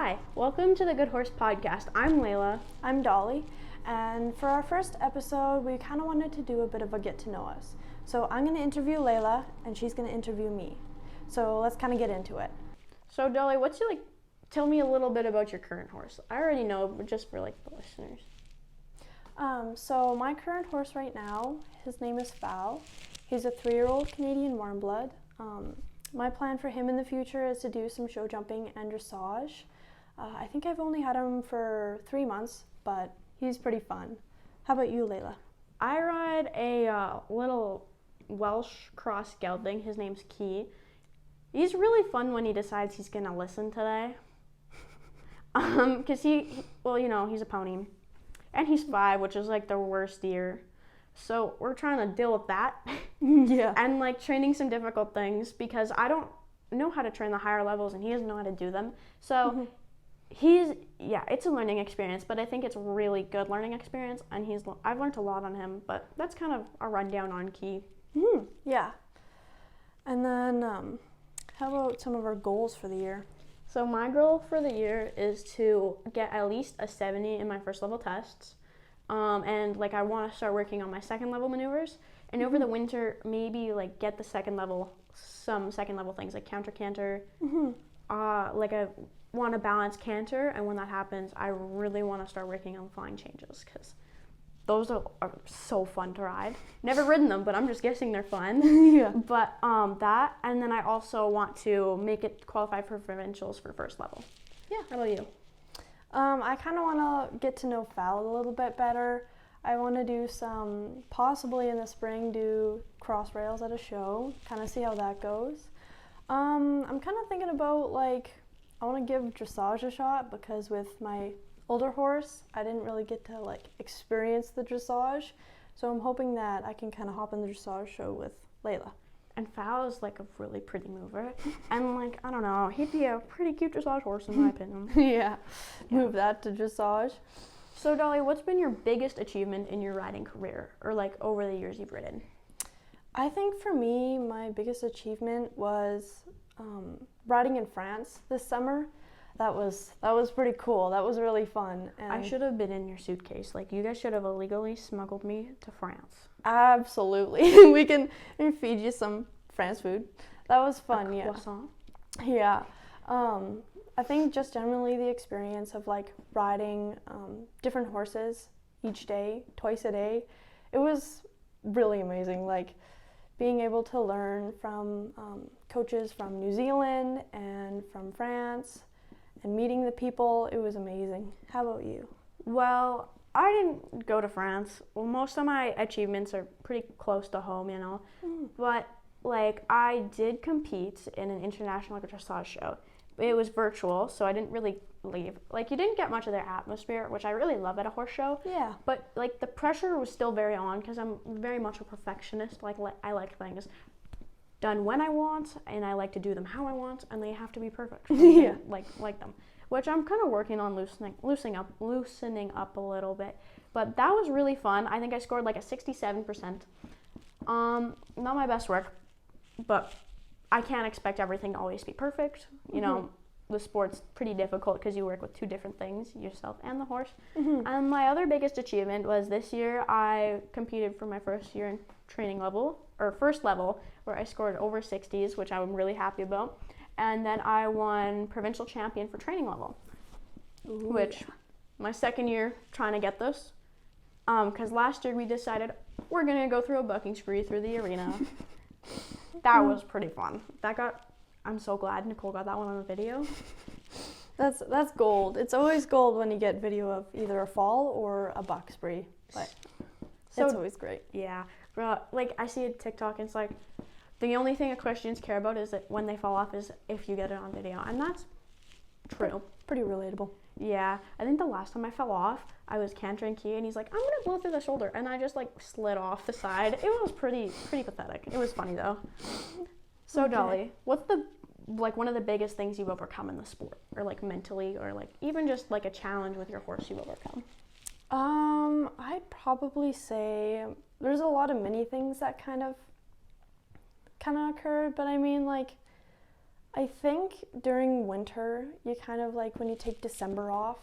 Hi, welcome to the Good Horse Podcast. I'm Layla. I'm Dolly, and for our first episode, we kind of wanted to do a bit of a get to know us. So I'm going to interview Layla, and she's going to interview me. So let's kind of get into it. So Dolly, tell me a little bit about your current horse. I already know, but just for the listeners. So my current horse right now, his name is Fowl. He's a 3-year-old Canadian warmblood. My plan for him in the future is to do some show jumping and dressage. I think I've only had him for 3 months, but he's pretty fun. How about you, Layla? I ride a little Welsh cross gelding. His name's Key. He's really fun when he decides he's going to listen today. Because he's a pony. And he's 5, which is the worst year. So we're trying to deal with that. Yeah. And training some difficult things because I don't know how to train the higher levels and he doesn't know how to do them. So it's a learning experience, but I think it's a really good learning experience. And I've learned a lot on him, but that's kind of a rundown on Key. Mm-hmm. Yeah. And then how about some of our goals for the year? So my goal for the year is to get at least a 70 in my first level tests. And I want to start working on my second level maneuvers. And over the winter, maybe get the some second level things like counter canter. Mm-hmm. I want to balance canter. And when that happens, I really want to start working on flying changes because those are so fun to ride. Never ridden them, but I'm just guessing they're fun. Yeah. But that, and then I also want to make it qualify for provincials for first level. Yeah. How about you? I kind of want to get to know Fowl a little bit better. I want to do possibly in the spring, do cross rails at a show, kind of see how that goes. I'm kind of thinking about I want to give dressage a shot because with my older horse, I didn't really get to experience the dressage. So I'm hoping that I can kind of hop in the dressage show with Layla. And Fowl is a really pretty mover. And I don't know, he'd be a pretty cute dressage horse in my opinion. Yeah, move that to dressage. So Dolly, what's been your biggest achievement in your riding career or over the years you've ridden? I think for me, my biggest achievement was riding in France this summer. That was pretty cool. That was really fun. And I should have been in your suitcase. You guys should have illegally smuggled me to France. Absolutely. We can feed you some France food. That was fun, A yeah. croissant. Yeah. I think just generally the experience of riding different horses each day, twice a day, it was really amazing. Being able to learn from coaches from New Zealand and from France and meeting the people, it was amazing. How about you? Well, I didn't go to France. Well, most of my achievements are pretty close to home, But I did compete in an international dressage show. It was virtual, so I didn't really leave. You didn't get much of their atmosphere, which I really love at a horse show. Yeah. But the pressure was still very on because I'm very much a perfectionist. I like things done when I want, and I like to do them how I want, and they have to be perfect. Yeah. Like them, which I'm kind of working on loosening up a little bit. But that was really fun. I think I scored a 67%. Not my best work, but I can't expect everything to always be perfect. The sport's pretty difficult because you work with two different things, yourself and the horse. Mm-hmm. And my other biggest achievement was this year I competed for my first year in first level, where I scored over 60s, which I'm really happy about. And then I won provincial champion for training level, which my second year trying to get this. Because last year we decided we're going to go through a bucking spree through the arena. That was pretty fun. I'm so glad Nicole got that one on the video. That's gold. It's always gold when you get video of either a fall or a buck spree. But it's always great. Yeah. I see a TikTok and it's the only thing equestrians care about is that when they fall off is if you get it on video. And that's true. Pretty relatable. Yeah. I think the last time I fell off, I was cantering Key and he's like, I'm going to blow through the shoulder. And I just slid off the side. It was pretty pathetic. It was funny though. So Okay. Dolly, what's the one of the biggest things you've overcome in the sport, or mentally, or even just a challenge with your horse you've overcome? I'd probably say there's a lot of many things that kind of occurred, but I mean I think during winter, you kind of like when you take December off,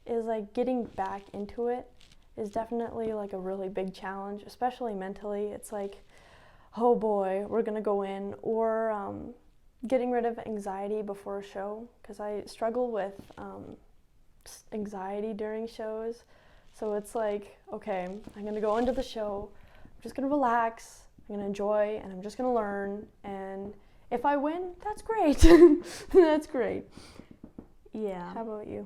is like getting back into it is definitely like a really big challenge, especially mentally. It's like, oh boy, we're gonna go in, or getting rid of anxiety before a show, because I struggle with anxiety during shows. So it's like, okay, I'm gonna go into the show, I'm just gonna relax, I'm gonna enjoy, and I'm just gonna learn, and if I win, that's great. That's great. Yeah. How about you?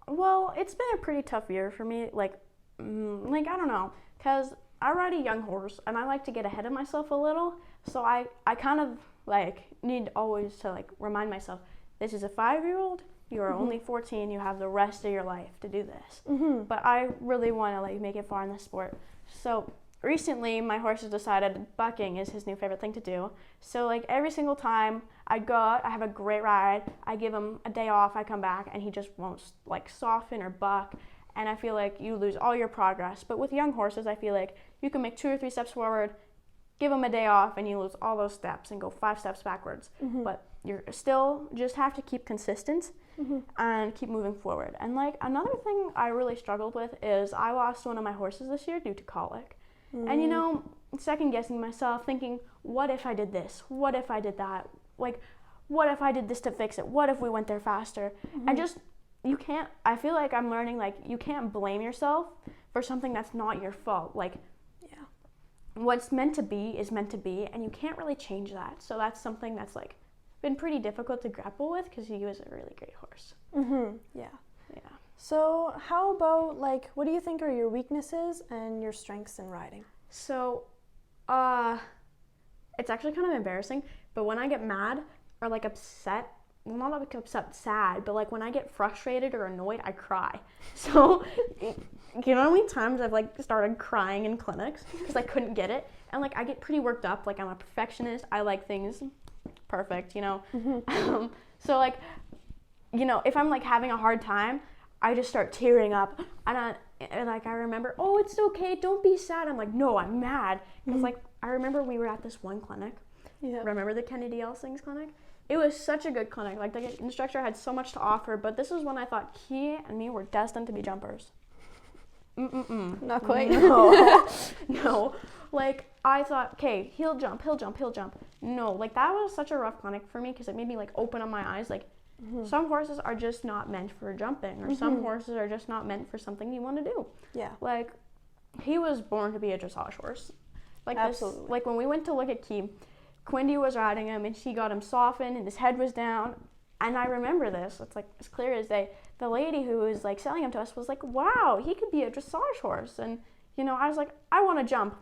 Well, it's been a pretty tough year for me. Like I don't know, because I ride a young horse and I like to get ahead of myself a little. So I kind of like need always to like remind myself, this is a 5-year-old. You are only 14. You have the rest of your life to do this. But I really want to like make it far in the sport. So recently, my horse has decided bucking is his new favorite thing to do. So like every single time I go out, I have a great ride. I give him a day off. I come back and he just won't like soften or buck. And I feel like you lose all your progress. But with young horses, I feel like you can make 2 or 3 steps forward, give them a day off, and you lose all those steps and go 5 steps backwards. But you're still just have to keep consistent and keep moving forward. And like another thing I really struggled with is I lost one of my horses this year due to colic. And you know, second guessing myself, thinking, what if I did this? What if I did that? Like, what if I did this to fix it? What if we went there faster? And just, you can't, I feel like I'm learning, like, you can't blame yourself for something that's not your fault. Like, what's meant to be is meant to be, and you can't really change that. So that's something that's like been pretty difficult to grapple with, because he was a really great horse. Yeah. Yeah. So how about like, what do you think are your weaknesses and your strengths in riding? So, it's actually kind of embarrassing, but when I get mad or like upset, well, not like upset, sad, but like when I get frustrated or annoyed, I cry. So, you know how many times I've like started crying in clinics because I couldn't get it? And like I get pretty worked up, like I'm a perfectionist, I like things perfect, you know? So like, you know, if I'm like having a hard time, I just start tearing up, and I remember, oh, it's okay, don't be sad. I'm like, no, I'm mad, because like I remember we were at this one clinic. Remember the Kennedy Elsings clinic? It was such a good clinic. Like the instructor had so much to offer, but this is when I thought he and me were destined to be jumpers. Not quite. No. No. Like I thought, okay, he'll jump. No, like that was such a rough clinic for me, because it made me like open up my eyes. Like some horses are just not meant for jumping, or some horses are just not meant for something you want to do. Yeah. Like he was born to be a dressage horse. Like Absolutely. this, like when we went to look at Key, Quindy was riding him and she got him softened and his head was down. And I remember this, it's like as clear as day. The lady who was like selling him to us was like, wow, he could be a dressage horse. And you know, I was like, I want to jump.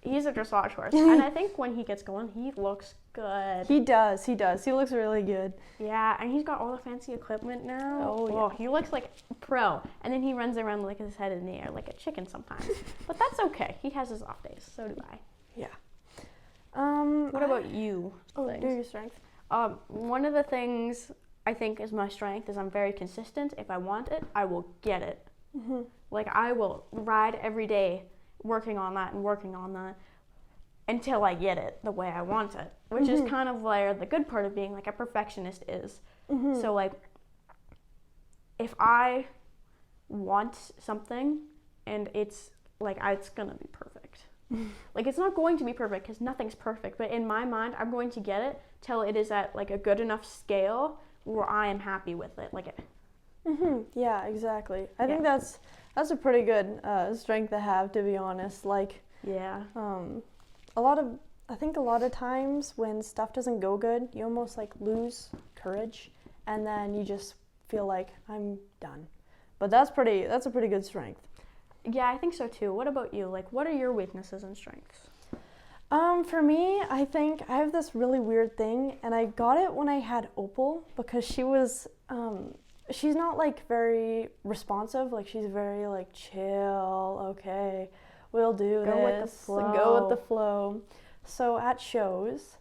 He's a dressage horse. And I think when he gets going, he looks good. He does. He looks really good. Yeah, and he's got all the fancy equipment now. Oh, yeah. He looks like pro. And then he runs around like his head in the air like a chicken sometimes. But that's okay. He has his off days. So do I. Yeah. What about you? Oh, do your strength. One of the things I think is my strength is I'm very consistent. If I want it, I will get it. Like I will ride every day working on that until I get it the way I want it, which is kind of where the good part of being like a perfectionist is. So like if I want something and it's like it's gonna be perfect. Like it's not going to be perfect because nothing's perfect, but in my mind I'm going to get it till it is at like a good enough scale where I am happy with it. Like it. Yeah, exactly. I think that's a pretty good strength to have, to be honest. Like I think a lot of times when stuff doesn't go good, you almost like lose courage, and then you just feel like I'm done. But that's a pretty good strength. Yeah, I think so too. What about you? Like, what are your weaknesses and strengths? For me, I think I have this really weird thing, and I got it when I had Opal, because she was, she's not like very responsive. Like she's very like chill. Okay, we'll do this. Go with the flow. So at shows,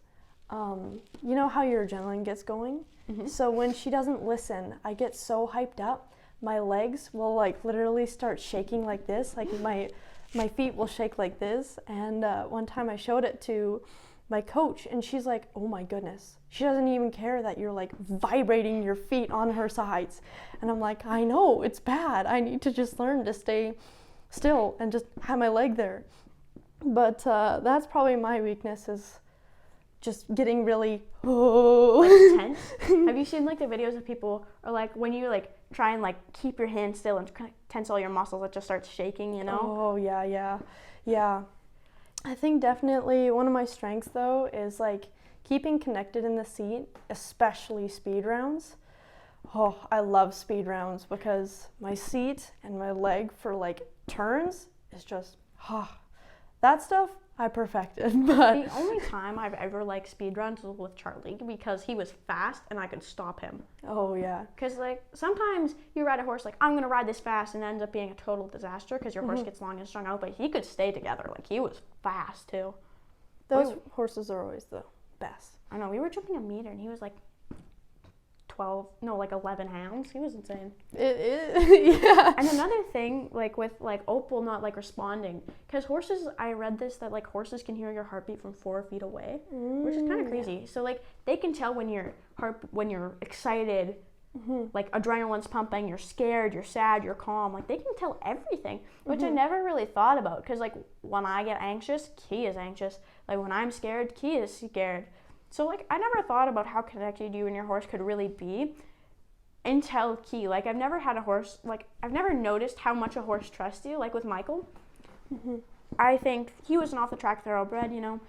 you know how your adrenaline gets going? So when she doesn't listen, I get so hyped up. My legs will like literally start shaking like this. Like my feet will shake like this. And one time I showed it to my coach, and she's like, oh my goodness, she doesn't even care that you're like vibrating your feet on her sides. And I'm like, I know, it's bad. I need to just learn to stay still and just have my leg there. But that's probably my weakness, is just getting really like tense. Have you seen like the videos of people, or like when you like try and like keep your hand still and kind of tense all your muscles, it just starts shaking, you know? Oh yeah. I think definitely one of my strengths though is like keeping connected in the seat, especially speed rounds. Oh, I love speed rounds because my seat and my leg for like turns is just, that stuff I perfected. But the only time I've ever liked speed runs was with Charlie, because he was fast and I could stop him. oh yeah. Because like sometimes you ride a horse like, I'm gonna ride this fast, and it ends up being a total disaster because your horse gets long and strung out. But he could stay together. Like he was fast too. Those horses are always the best. I know, we were jumping a meter and he was like 11 hounds. He was insane. Yeah. And another thing, like with like Opal not like responding, because horses, I read this, that like horses can hear your heartbeat from 4 feet away, which is kind of crazy. So like they can tell when you're excited, like adrenaline's pumping, you're scared, you're sad, you're calm. Like they can tell everything, which I never really thought about, because like when I get anxious, Key is anxious. Like when I'm scared, Key is scared. So like I never thought about how connected you and your horse could really be until Key. Like I've never had a horse, like I've never noticed how much a horse trusts you. Like with Michael, I think he was an off the track thoroughbred, you know.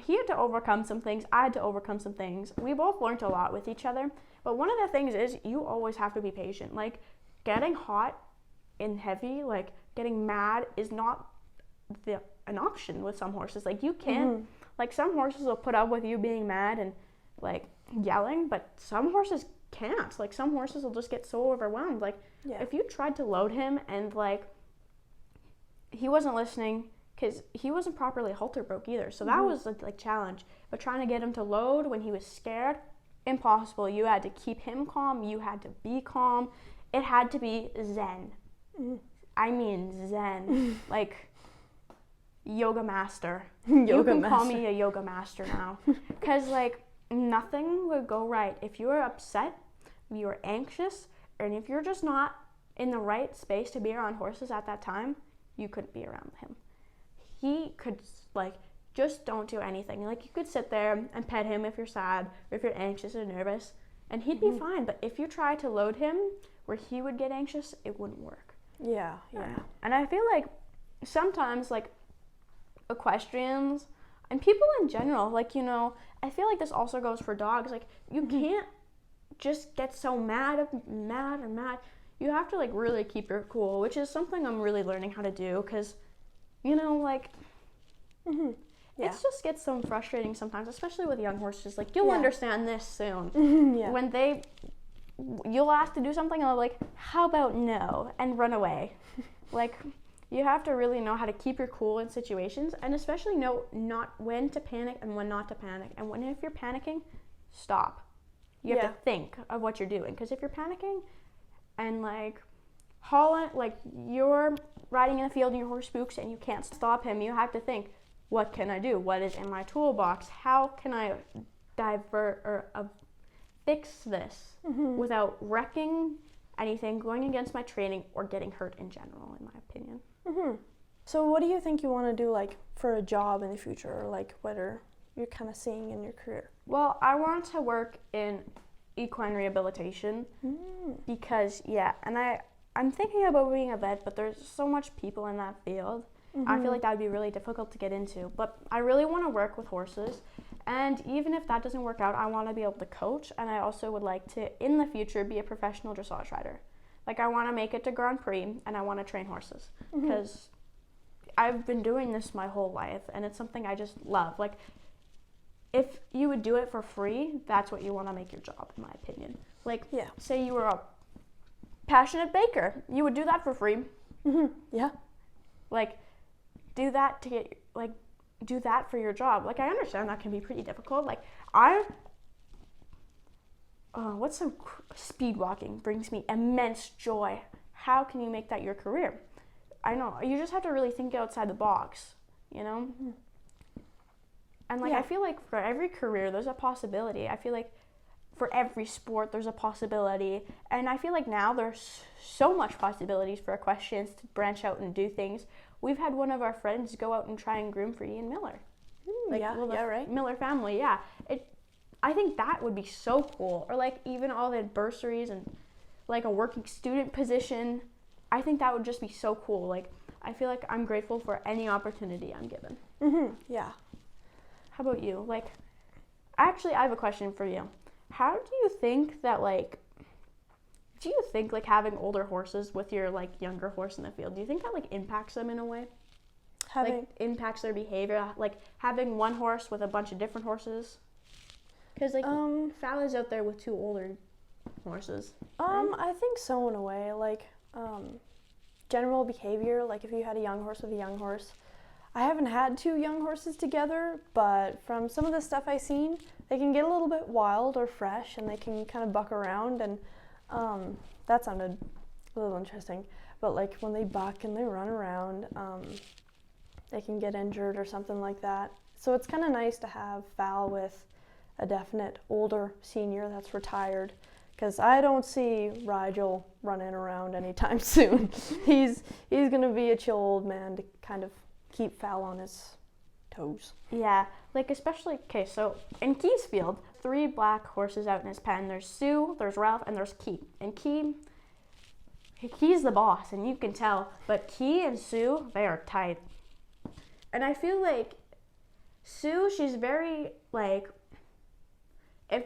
He had to overcome some things, I had to overcome some things. We both learned a lot with each other. But one of the things is you always have to be patient. Like getting hot and heavy, like getting mad is not an option with some horses. Like you can't, like some horses will put up with you being mad and like yelling, but some horses can't. Like some horses will just get so overwhelmed. Like if you tried to load him and like he wasn't listening, because he wasn't properly halter broke either, so that was a like challenge. But trying to get him to load when he was scared, impossible. You had to keep him calm, you had to be calm, it had to be zen. I mean zen. Like yoga master. You can call me a yoga master now, because like nothing would go right if you were upset, if you were anxious, and if you're just not in the right space to be around horses at that time, you couldn't be around him. He could like just don't do anything. Like you could sit there and pet him if you're sad or if you're anxious or nervous, and he'd be fine. But if you try to load him where he would get anxious, it wouldn't work. Yeah. And I feel like sometimes like equestrians and people in general, like, you know, I feel like this also goes for dogs. Like you can't just get so mad. You have to like really keep your cool, which is something I'm really learning how to do, because, you know, like it just gets so frustrating sometimes, especially with young horses. Like you'll understand this soon. When you'll ask to do something and they're like, how about no, and run away. Like you have to really know how to keep your cool in situations, and especially know not when to panic and when not to panic. And if you're panicking, stop. You have to think of what you're doing, because if you're panicking and like you're riding in the field and your horse spooks and you can't stop him, you have to think, what can I do? What is in my toolbox? How can I divert or fix this without wrecking anything, going against my training, or getting hurt in general, in my opinion. So what do you think you want to do like for a job in the future, or like what are you kind of seeing in your career? Well, I want to work in equine rehabilitation because and I'm thinking about being a vet, but there's so much people in that field. I feel like that would be really difficult to get into, but I really want to work with horses. And even if that doesn't work out, I want to be able to coach, and I also would like to, in the future, be a professional dressage rider. Like, I want to make it to Grand Prix, and I want to train horses, because I've been doing this my whole life, and it's something I just love. Like, if you would do it for free, that's what you want to make your job, in my opinion. Like, say you were a passionate baker, you would do that for free. Like, do that to get, like, do that for your job. Like, I understand that can be pretty difficult. Like, speed walking brings me immense joy. How can you make that your career? I know, you just have to really think outside the box, you know? And like I feel like for every career there's a possibility. I feel like for every sport there's a possibility, and I feel like now there's so much possibilities for equestrians to branch out and do things. We've had one of our friends go out and try and groom for Ian Miller. Right. Miller family, yeah. I think that would be so cool. Or like even all the bursaries and like a working student position. I think that would just be so cool. Like I feel like I'm grateful for any opportunity I'm given. Yeah. How about you? Like, actually, I have a question for you. How do you think that like having older horses with your like younger horse in the field, do you think that like impacts them in a way? Like impacts their behavior, like having one horse with a bunch of different horses? Because like Fallon's out there with 2 older horses. Right? I think so in a way. Like general behavior, like if you had a young horse with a young horse. I haven't had 2 young horses together, but from some of the stuff I've seen, they can get a little bit wild or fresh, and they can kind of buck around, and that sounded a little interesting. But like when they buck and they run around, they can get injured or something like that. So it's kind of nice to have Val with a definite older senior that's retired, because I don't see Rigel running around anytime soon. He's going to be a chill old man to kind of keep Val on his toes. Yeah, like especially, okay, so in Key's field, 3 black horses out in his pen. There's Sue, there's Ralph, and there's Key. And Key's the boss, and you can tell, but Key and Sue, they are tight. And I feel like Sue, she's very, like, it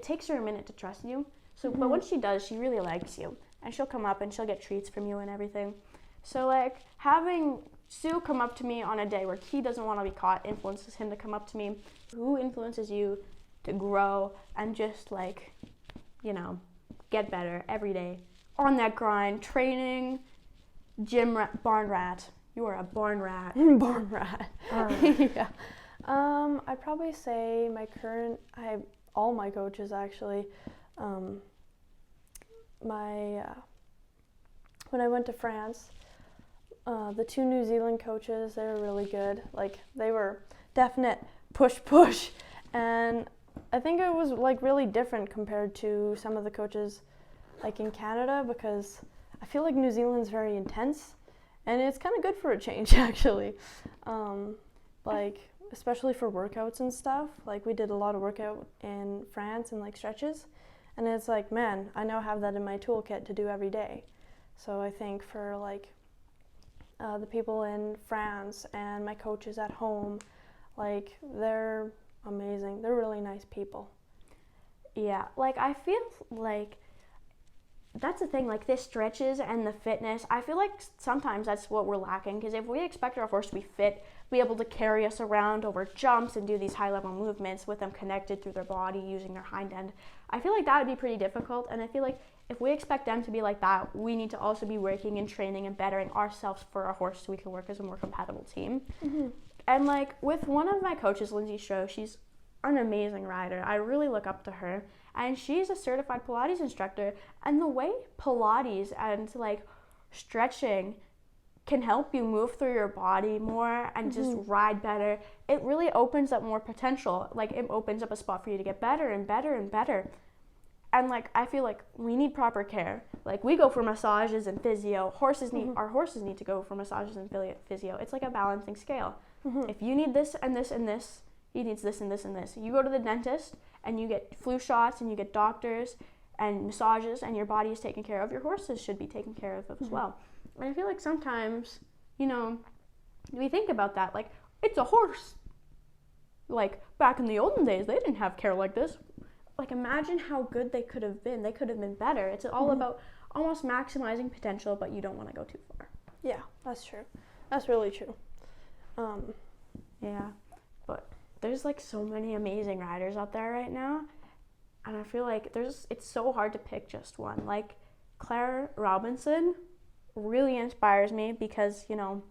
takes her a minute to trust you. So, but when she does, she really likes you. And she'll come up and she'll get treats from you and everything. So, like, having Sue come up to me on a day where Key doesn't want to be caught influences him to come up to me. Who influences you to grow and just, like, you know, get better every day. On that grind, training, barn rat. You are a barn rat. Barn rat. Yeah. I'd probably say all my coaches actually, when I went to France, the 2 New Zealand coaches, they were really good. Like, they were definite push, and I think it was like really different compared to some of the coaches like in Canada, because I feel like New Zealand's very intense, and it's kind of good for a change actually. Like, especially for workouts and stuff. Like, we did a lot of workout in France and like stretches, and it's like, man, I now have that in my toolkit to do every day. So I think for like the people in France and my coaches at home, like, they're amazing. They're really nice people. Yeah, like I feel like that's the thing, like the stretches and the fitness, I feel like sometimes that's what we're lacking, because if we expect our horse to be fit, be able to carry us around over jumps and do these high level movements with them connected through their body using their hind end, I feel like that would be pretty difficult. And I feel like if we expect them to be like that, we need to also be working and training and bettering ourselves for our horse so we can work as a more compatible team. And like with one of my coaches, Lindsay Stroh, she's an amazing rider. I really look up to her, and she's a certified Pilates instructor, and the way Pilates and like stretching can help you move through your body more and just ride better, it really opens up more potential. Like, it opens up a spot for you to get better and better and better. And like I feel like we need proper care. Like, we go for massages and physio. Our horses need to go for massages and physio. It's like a balancing scale. If you need this and this and this, he needs this and this and this. You go to the dentist and you get flu shots and you get doctors and massages, and your body is taken care of. Your horses should be taken care of as well. And I feel like sometimes, you know, we think about that, like, it's a horse. Like, back in the olden days, they didn't have care like this. Like, imagine how good they could have been. They could have been better. It's all about almost maximizing potential, but you don't want to go too far. Yeah, that's true. That's really true. Yeah, but there's like so many amazing riders out there right now, and I feel like it's so hard to pick just one. Like, Claire Robinson really inspires me because, you know,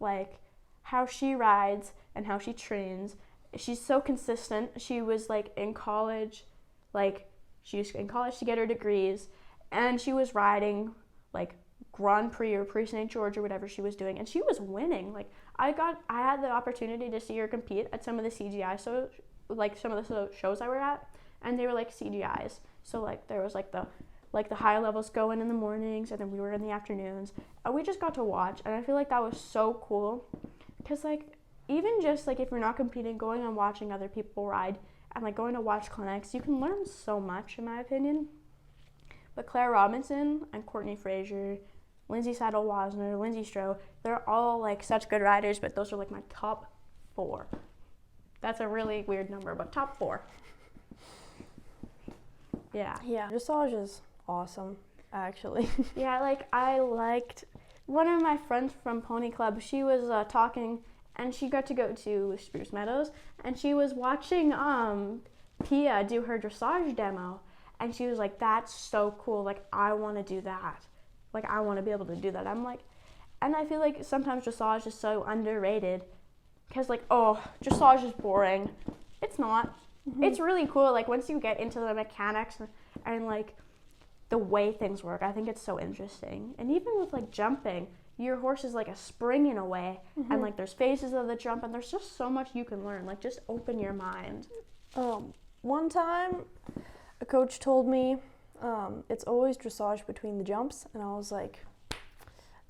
like how she rides and how she trains, she's so consistent. She was like in college, to get her degrees, and she was riding like Grand Prix or Prix St. George or whatever she was doing, and she was winning. Like I had the opportunity to see her compete at some of the CGI, so like some of the shows I were at, and they were like CGIs. So like there was like the high levels going in the mornings, and then we were in the afternoons, and we just got to watch, and I feel like that was so cool, because like even just like if you're not competing, going and watching other people ride and like going to watch clinics, you can learn so much in my opinion. But Claire Robinson and Courtney Frazier, Lindsay Saddle-Wasner, Lindsay Stroh, they're all like such good riders, but those are like my top 4. That's a really weird number, but top 4. Yeah. Yeah, dressage is awesome, actually. Yeah, like I liked one of my friends from Pony Club. She was talking, and she got to go to Spruce Meadows, and she was watching Pia do her dressage demo, and she was like, "That's so cool! Like I want to do that. Like I want to be able to do that." I'm like, and I feel like sometimes dressage is so underrated, because like, oh, dressage is boring. It's not. Mm-hmm. It's really cool. Like once you get into the mechanics and like the way things work, I think it's so interesting. And even with like jumping, your horse is like a spring in a way, mm-hmm. and like there's phases of the jump, and there's just so much you can learn. Like just open your mind. One time, a coach told me it's always dressage between the jumps, and I was like,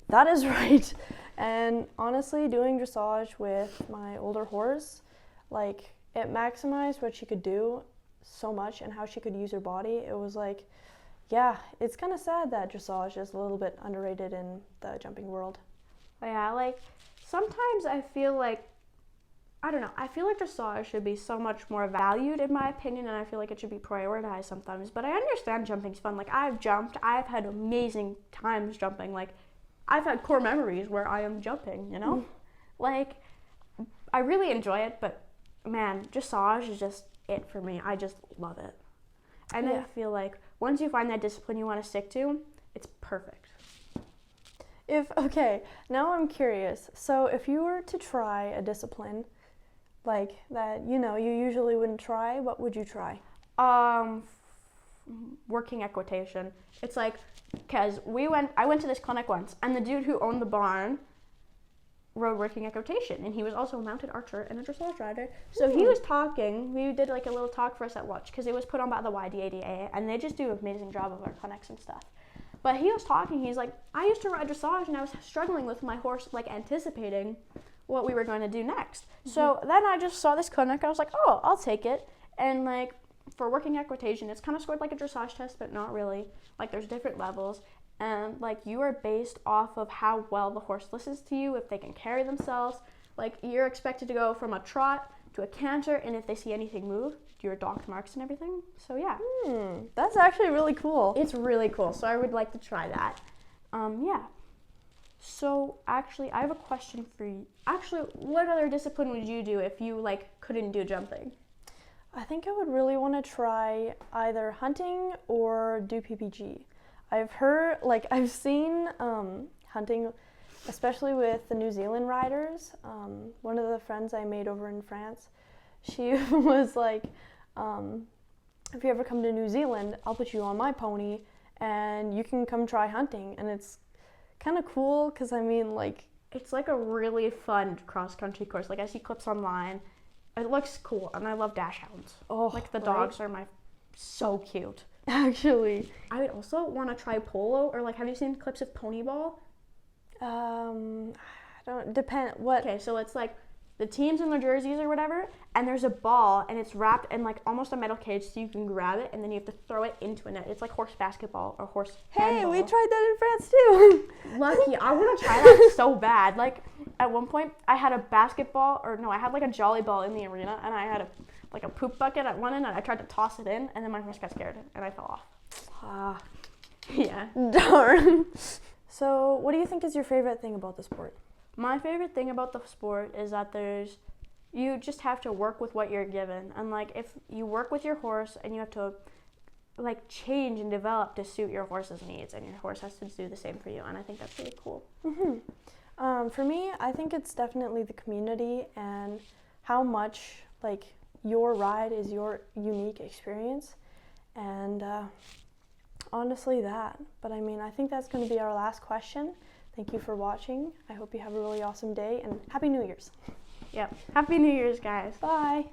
that is right. And honestly, doing dressage with my older horse, like it maximized what she could do so much and how she could use her body. It was like, yeah, it's kind of sad that dressage is a little bit underrated in the jumping world. Yeah, like sometimes I feel like, I don't know, I feel like dressage should be so much more valued in my opinion, and I feel like it should be prioritized sometimes. But I understand jumping's fun. Like I've jumped, I've had amazing times jumping. Like I've had core memories where I am jumping, you know? Mm. Like I really enjoy it, but man, dressage is just it for me. I just love it. And I feel like once you find that discipline you want to stick to, it's perfect. Okay, now I'm curious. So if you were to try a discipline like that, you usually wouldn't try, what would you try? Working equitation. It's like, because I went to this clinic once, and the dude who owned the barn rode working equitation, and he was also a mounted archer and a dressage rider. So he was talking. We did like a little talk for us at lunch because it was put on by the YDADA, and they just do an amazing job of our clinics and stuff. But he was talking. He's like, I used to ride dressage, and I was struggling with my horse, like anticipating what we were going to do next. Mm-hmm. So then I just saw this clinic. I was like, oh, I'll take it. And like for working equitation, it's kind of scored like a dressage test, but not really. Like there's different levels. And like you are based off of how well the horse listens to you, if they can carry themselves. Like you're expected to go from a trot to a canter, and if they see anything move, your docked marks and everything. So yeah. That's actually really cool. It's really cool. So I would like to try that. Yeah. So actually, I have a question for you. Actually, what other discipline would you do if you like couldn't do jumping? I think I would really want to try either hunting or do PPG. I've seen hunting, especially with the New Zealand riders. One of the friends I made over in France, she was like, if you ever come to New Zealand, I'll put you on my pony and you can come try hunting. And it's kind of cool because, I mean, like, it's like a really fun cross-country course. Like I see clips online. It looks cool, and I love dash hounds. Oh, like the dogs are so cute. Actually, I would also want to try polo, or like, have you seen clips of pony ball? I don't depend what. Okay, so it's like the teams in their jerseys or whatever, and there's a ball, and it's wrapped in like almost a metal cage, so you can grab it, and then you have to throw it into a net. It's like horse basketball or horse handball. We tried that in France too. Lucky, I want to try that so bad. Like at one point, I had a basketball, I had like a jolly ball in the arena, and I had a poop bucket at one end, and I tried to toss it in, and then my horse got scared, and I fell off. Yeah. Darn. So, what do you think is your favorite thing about the sport? My favorite thing about the sport is that you just have to work with what you're given, and like if you work with your horse, and you have to like change and develop to suit your horse's needs, and your horse has to do the same for you, and I think that's really cool. Mm-hmm. For me, I think it's definitely the community and how much like your ride is your unique experience, and honestly that. But I mean, I think that's going to be our last question. Thank you for watching. I hope you have a really awesome day, and Happy New Year's. Yep. Happy New Year's, guys. Bye.